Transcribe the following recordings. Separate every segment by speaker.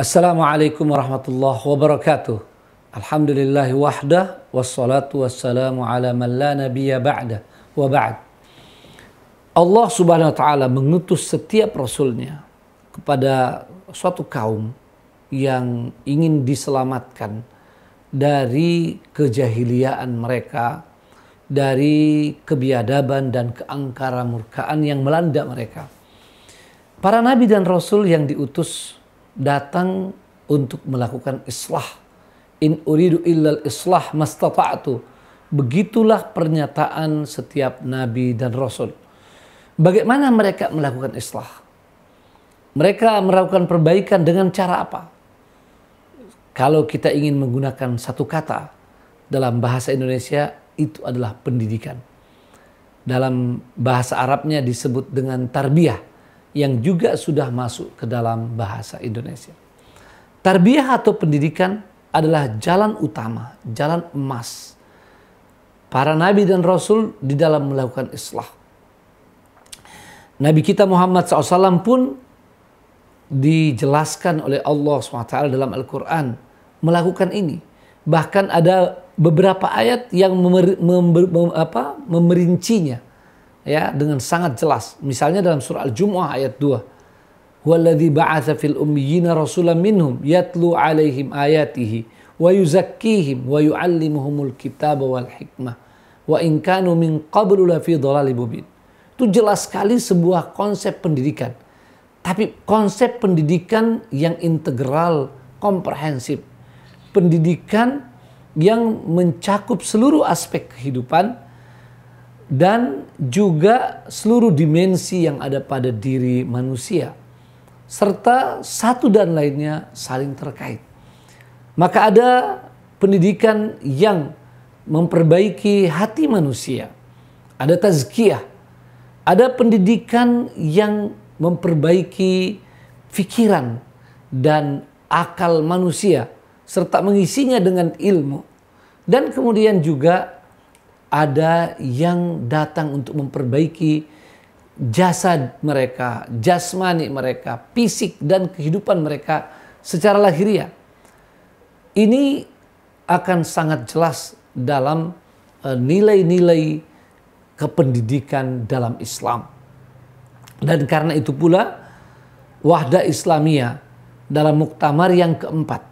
Speaker 1: Assalamualaikum warahmatullahi wabarakatuh. Alhamdulillahi wahdah wassalatu wassalamu ala man la nabiyya ba'da wa ba'd. Allah Subhanahu wa taala mengutus setiap rasulnya kepada suatu kaum yang ingin diselamatkan dari kejahiliaan mereka, dari kebiadaban dan keangkara murkaan yang melanda mereka. Para nabi dan rasul yang diutus datang untuk melakukan islah. In uridu illal islah mastata'tu. Begitulah pernyataan setiap nabi dan rasul. Bagaimana mereka melakukan islah? Mereka melakukan perbaikan dengan cara apa? Kalau kita ingin menggunakan satu kata dalam bahasa Indonesia, itu adalah pendidikan. Dalam bahasa Arabnya disebut dengan tarbiyah, yang juga sudah masuk ke dalam bahasa Indonesia. Tarbiyah atau pendidikan adalah jalan utama, jalan emas para nabi dan rasul di dalam melakukan islah. Nabi kita Muhammad SAW pun dijelaskan oleh Allah SWT dalam Al-Quran melakukan ini. Bahkan ada beberapa ayat yang memerincinya, ya, dengan sangat jelas. Misalnya dalam surah Al-Jumu'ah ayat 2. Huwallazi ba'atsa fil ummiyina rasulan minhum yatlu 'alaihim ayatihi wa yuzakkihim wa yu'allimuhumul kitaba wal hikmah wa in kanu min qablu lafi dhalalin mubin. Itu jelas sekali sebuah konsep pendidikan. Tapi konsep pendidikan yang integral, komprehensif. Pendidikan yang mencakup seluruh aspek kehidupan dan juga seluruh dimensi yang ada pada diri manusia, serta satu dan lainnya saling terkait. Maka ada pendidikan yang memperbaiki hati manusia, ada tazkiyah, ada pendidikan yang memperbaiki pikiran dan akal manusia, serta mengisinya dengan ilmu, dan kemudian juga ada yang datang untuk memperbaiki jasad mereka, jasmani mereka, fisik dan kehidupan mereka secara lahiriah. Ini akan sangat jelas dalam nilai-nilai kependidikan dalam Islam. Dan karena itu pula Wahdah Islamiyah dalam muktamar yang keempat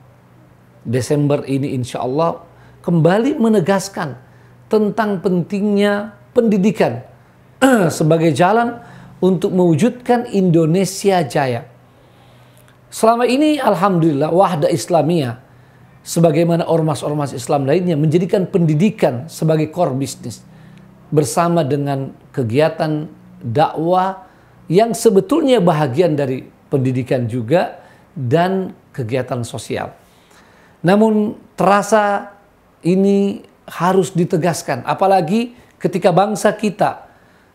Speaker 1: Desember ini insya Allah kembali menegaskan tentang pentingnya pendidikan sebagai jalan untuk mewujudkan Indonesia Jaya. Selama ini alhamdulillah Wahdah Islamiyah sebagaimana ormas-ormas Islam lainnya menjadikan pendidikan sebagai core bisnis bersama dengan kegiatan dakwah yang sebetulnya bahagian dari pendidikan juga dan kegiatan sosial. Namun terasa ini harus ditegaskan, apalagi ketika bangsa kita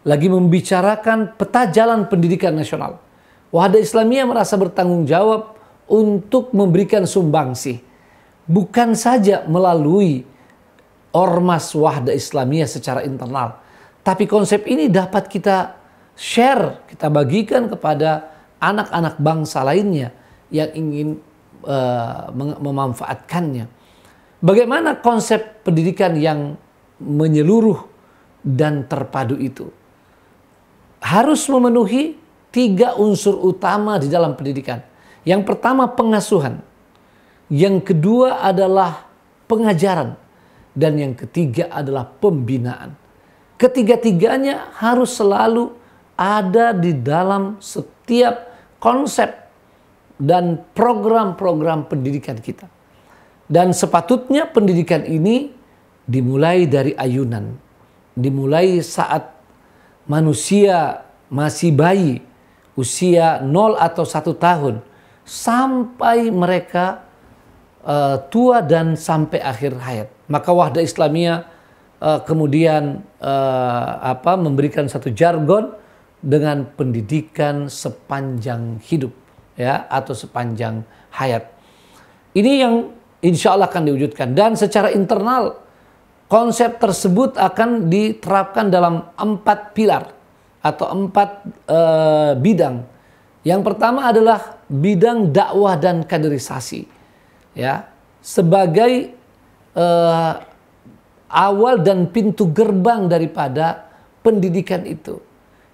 Speaker 1: lagi membicarakan peta jalan pendidikan nasional. Wahdah Islamiyah merasa bertanggung jawab untuk memberikan sumbangsih, bukan saja melalui ormas Wahdah Islamiyah secara internal, tapi konsep ini dapat kita share, kita bagikan kepada anak-anak bangsa lainnya yang ingin memanfaatkannya. Bagaimana konsep pendidikan yang menyeluruh dan terpadu itu? Harus memenuhi 3 unsur utama di dalam pendidikan. Yang pertama pengasuhan. Yang kedua adalah pengajaran. Dan yang ketiga adalah pembinaan. Ketiga-tiganya harus selalu ada di dalam setiap konsep dan program-program pendidikan kita. Dan sepatutnya pendidikan ini dimulai dari ayunan. Dimulai saat manusia masih bayi, usia 0 atau 1 tahun, sampai mereka tua dan sampai akhir hayat. Maka Wahdah Islamiyah kemudian memberikan satu jargon dengan pendidikan sepanjang hidup, ya, atau sepanjang hayat. Ini yang insya Allah akan diwujudkan. Dan secara internal konsep tersebut akan diterapkan dalam 4 pilar atau 4 bidang. Yang pertama adalah bidang dakwah dan kaderisasi, ya, sebagai awal dan pintu gerbang daripada pendidikan itu.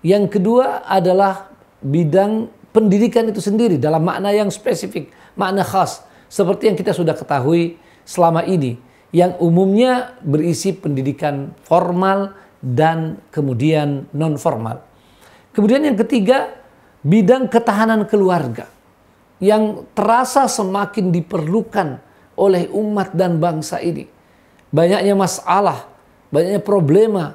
Speaker 1: Yang kedua adalah bidang pendidikan itu sendiri dalam makna yang spesifik, makna khas, seperti yang kita sudah ketahui selama ini, yang umumnya berisi pendidikan formal dan kemudian non formal. Kemudian yang ketiga, bidang ketahanan keluarga yang terasa semakin diperlukan oleh umat dan bangsa ini. Banyaknya masalah, banyaknya problema,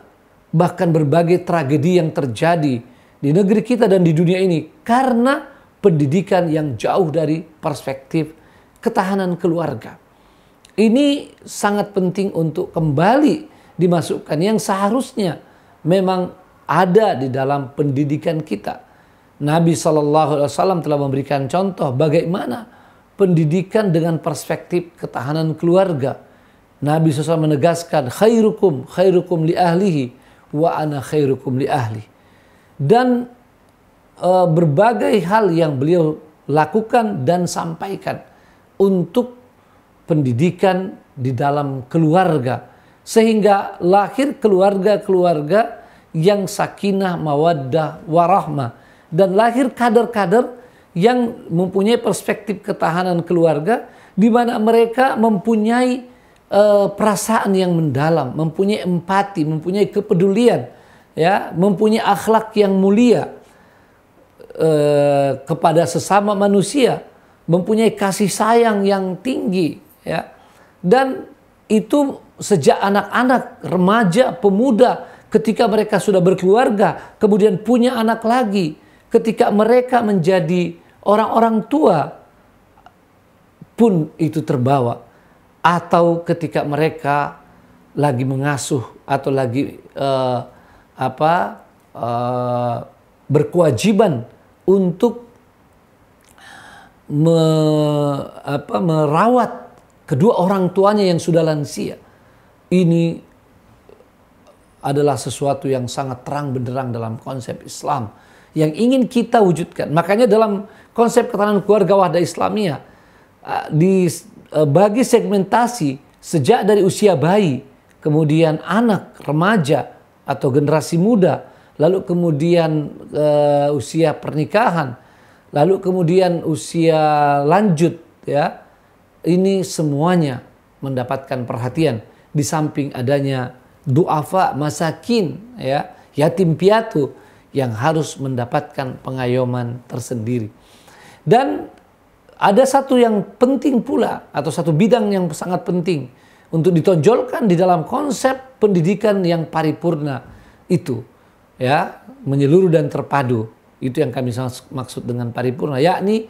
Speaker 1: bahkan berbagai tragedi yang terjadi di negeri kita dan di dunia ini karena pendidikan yang jauh dari perspektif ketahanan keluarga. Ini sangat penting untuk kembali dimasukkan, yang seharusnya memang ada di dalam pendidikan kita. Nabi SAW telah memberikan contoh bagaimana pendidikan dengan perspektif ketahanan keluarga. Nabi SAW menegaskan, khairukum khairukum li ahlihi wa ana khairukum li ahli. Dan berbagai hal yang beliau lakukan dan sampaikan untuk pendidikan di dalam keluarga, sehingga lahir keluarga-keluarga yang sakinah, mawaddah, warahmah, dan lahir kader-kader yang mempunyai perspektif ketahanan keluarga, di mana mereka mempunyai perasaan yang mendalam, mempunyai empati, mempunyai kepedulian, ya, mempunyai akhlak yang mulia kepada sesama manusia, mempunyai kasih sayang yang tinggi, ya. Dan itu sejak anak-anak, remaja, pemuda, ketika mereka sudah berkeluarga, kemudian punya anak lagi, ketika mereka menjadi orang-orang tua pun itu terbawa, atau ketika mereka lagi mengasuh atau lagi berkewajiban untuk merawat kedua orang tuanya yang sudah lansia. Ini adalah sesuatu yang sangat terang benderang dalam konsep Islam yang ingin kita wujudkan. Makanya dalam konsep ketahanan keluarga Wahdah Islamiyah dibagi segmentasi sejak dari usia bayi, kemudian anak, remaja atau generasi muda, lalu kemudian usia pernikahan, lalu kemudian usia lanjut, ya. Ini semuanya mendapatkan perhatian, di samping adanya duafa, masakin, ya, yatim piatu yang harus mendapatkan pengayoman tersendiri. Dan ada satu yang penting pula, atau satu bidang yang sangat penting untuk ditonjolkan di dalam konsep pendidikan yang paripurna itu, ya, menyeluruh dan terpadu. Itu yang kami maksud dengan paripurna, yakni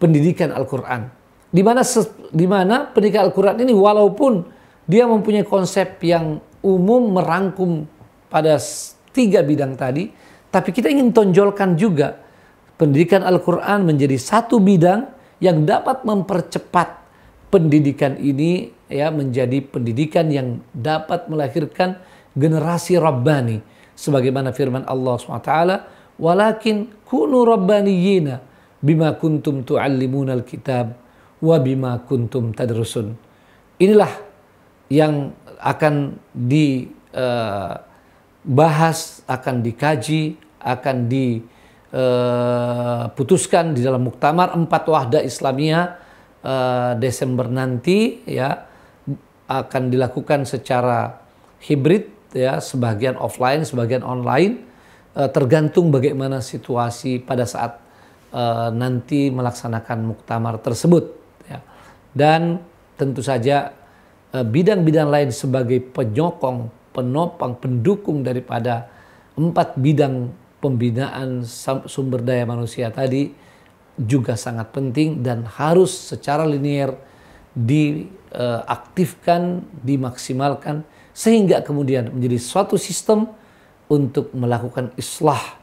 Speaker 1: pendidikan Al-Quran. Di mana pendidikan Al-Quran ini walaupun dia mempunyai konsep yang umum merangkum pada 3 bidang tadi, tapi kita ingin tonjolkan juga pendidikan Al-Quran menjadi satu bidang yang dapat mempercepat pendidikan ini, ya, menjadi pendidikan yang dapat melahirkan generasi Rabbani. Sebagaimana firman Allah SWT, walakin kunu rabbaniyina bima kuntum tu'allimuna al-kitab wa bima kuntum tadrusun. Inilah yang akan dibahas, akan dikaji, akan diputuskan di dalam Muktamar 4 Wahdah Islamiyah Desember nanti, ya, akan dilakukan secara hibrid, ya, sebagian offline, sebagian online, tergantung bagaimana situasi pada saat nanti melaksanakan muktamar tersebut, ya. Dan tentu saja bidang-bidang lain sebagai penyokong, penopang, pendukung daripada 4 bidang pembinaan sumber daya manusia tadi juga sangat penting dan harus secara linear diaktifkan, dimaksimalkan, sehingga kemudian menjadi suatu sistem untuk melakukan islah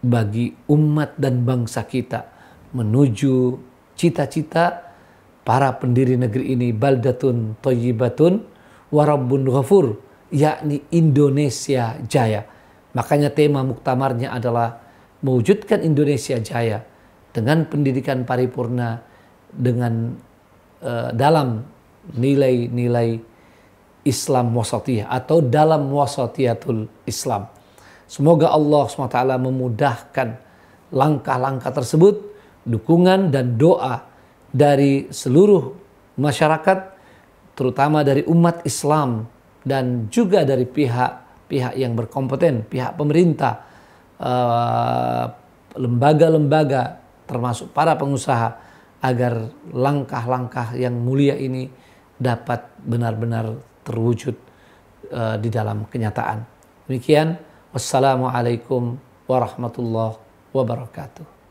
Speaker 1: bagi umat dan bangsa kita menuju cita-cita para pendiri negeri ini, baldatun thayyibatun wa rabbun ghafur, yakni Indonesia Jaya. Makanya tema muktamarnya adalah mewujudkan Indonesia Jaya dengan pendidikan paripurna, dengan dalam nilai-nilai Islam wasatiyah atau dalam wasatiyatul Islam. Semoga Allah SWT memudahkan langkah-langkah tersebut, dukungan dan doa dari seluruh masyarakat, terutama dari umat Islam dan juga dari pihak-pihak yang berkompeten, pihak pemerintah, lembaga-lembaga, termasuk para pengusaha, agar langkah-langkah yang mulia ini dapat benar-benar terwujud di dalam kenyataan. Demikian, wassalamualaikum warahmatullahi wabarakatuh.